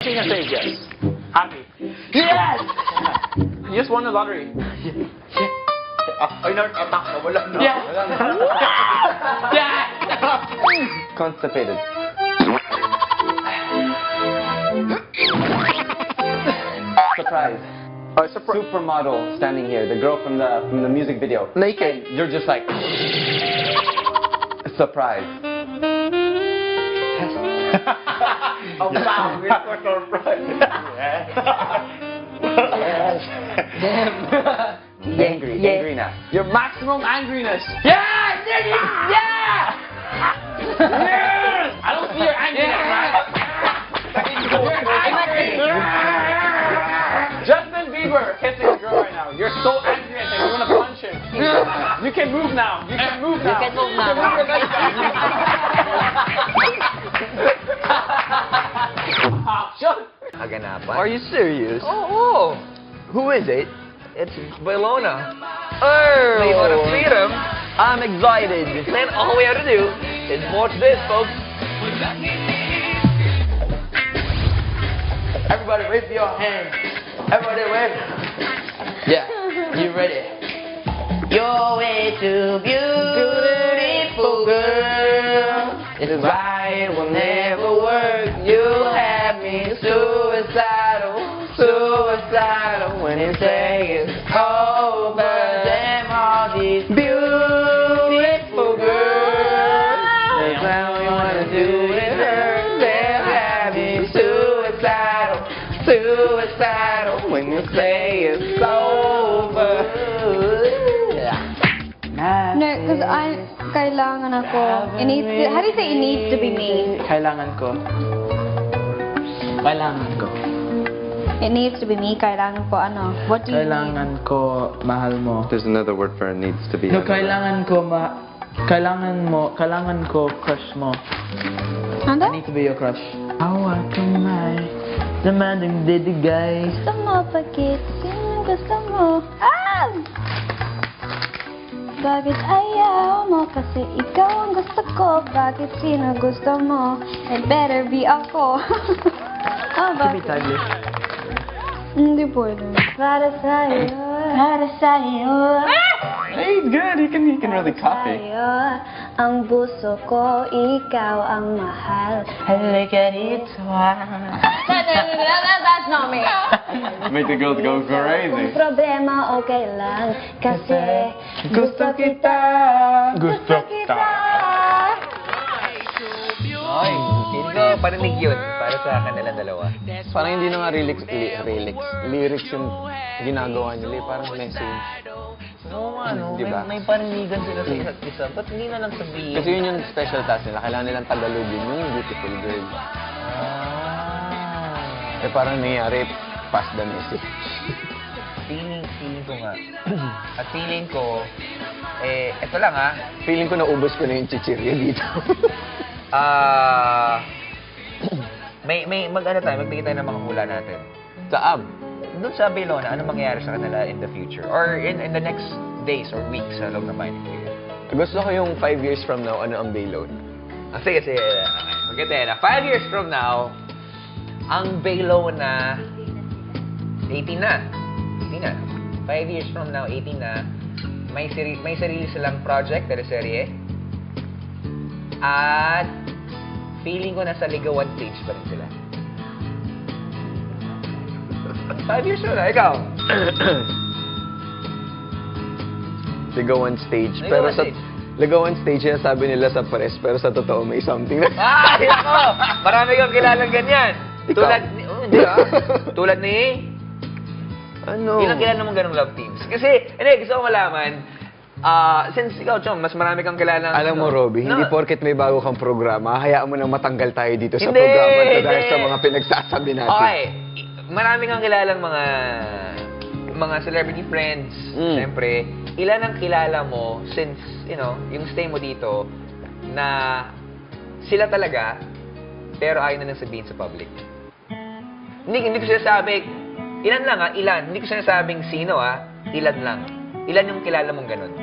Tina says yes. Happy. Yes! You just won the lottery. Ay, nag-attack na. Wala na. Yeah. Wala na. Yeah! Constipated. Surprise. Oh, surprise. Supermodel standing here. The girl from the music video. Naked. You're just like... Surprise. Oh, wow. We're for surprise. Yes. Damn. Angry. Yeah. Angry now. Your maximum angriness. Yeah! Nigga! Yeah! Yes! I don't see your angriness, right? You're angry. Justin Bieber kissing a girl right now. You're so angry at him. You want to punch him. You can move now. You can move now. You can move now. You can move Action! Kaganapan? Are you serious? Oo. Who is it? It's Bailona. Oh! Flavor of freedom. I'm excited. Then all we have to do is watch this, folks. Everybody wave your hands. Everybody wave. Yeah. You ready? You're way too beautiful, girl. It's why it will never work. You have me suicidal, suicidal when you say it's over. Damn all these beautiful girls. That's how we wanna do it. Hurt. They'll have me suicidal, suicidal when you say it's over. No, because kailangan ako. It needs to, how do you say it needs to be me? Kailangan ko. Kailangan ko. It needs to be me. Kailangan ko ano? What do you mean? Kailangan ko mahal mo. There's another word for it needs to be. No, kailangan ko crush mo. I Ano? need to be your crush. Awa kamay, demanding didigay. Gusto mo, bakit? Sino gusto mo? Ah! Bakit ayaw mo? Kasi ikaw ang gusto ko. Bakit sino gusto mo? It better be ako. Oh, To be bakit? timeless. Hindi pwede. Para sa'yo. Para sa'yo. Hey, he's good. He can really copy. Sa'yo. Ang puso ko, ikaw ang mahal. Halika dito. That's not me. Make the girls go crazy. Kung problema, okay lang. Kasi gusto kita. Gusto kita. Ay, hindi ko parinig yun para sa kanilang dalawa. Parang hindi na nga lyrics yung ginagawa nila. Parang message. Oo nga, no? Diba? May parinigan sila sa isa't isa. Ba't hindi na lang sabihin? Kasi yun yung special task nila. Kailangan nilang tagalogin yung beautiful girl. Ah. Eh parang nangyayari, pass the message. Feeling ko nga. At feeling ko, eto lang ha. Feeling ko naubos ko na yung chichirya dito. Mag-ano tayo, magbigay tayo ng mga hula natin. Sa ab. Doon sa Bailona, ano mangyayari sa kanila in the future? Or in the next days or weeks sa loob ng Mining Player? Gusto ko yung 5 years from now, ano ang Bailon? Sige. Maganda na. 5 years from now, ang Bailona, 18 na. 5 years from now, 18 na. May sarili silang project, teleserye. At feeling ko nasa ligawan stage pa rin sila. 5 years from now, ikaw. Ligawan stage. Ligawan Pero sa stage. ligawan stage yan, sabi nila sa press, pero sa totoo may something. Ay, ako! Marami kang kilalang ganyan. Ikaw. Tulad ni... Hindi ah. Tulad ni... Ano? Ilang kilala mong ganong love teams? Kasi, gusto ko malaman, since ikaw, Chong, mas marami kang kilalang... Alam mo, Robby, No. hindi porket may bago kang programa, hayaan mo nang matanggal tayo dito sa Hindi, programa to dahil hindi. sa mga pinagsasabi natin. Okay. Marami kang kilalang mga celebrity friends. Mm. Siyempre, ilan ang kilala mo since, yung stay mo dito, na sila talaga, pero ayaw na lang sabihin sa public. Hindi ko sinasabi, ilan lang ilan. Hindi ko sinasabing sino ilan lang. Ilan yung kilala mong ganun?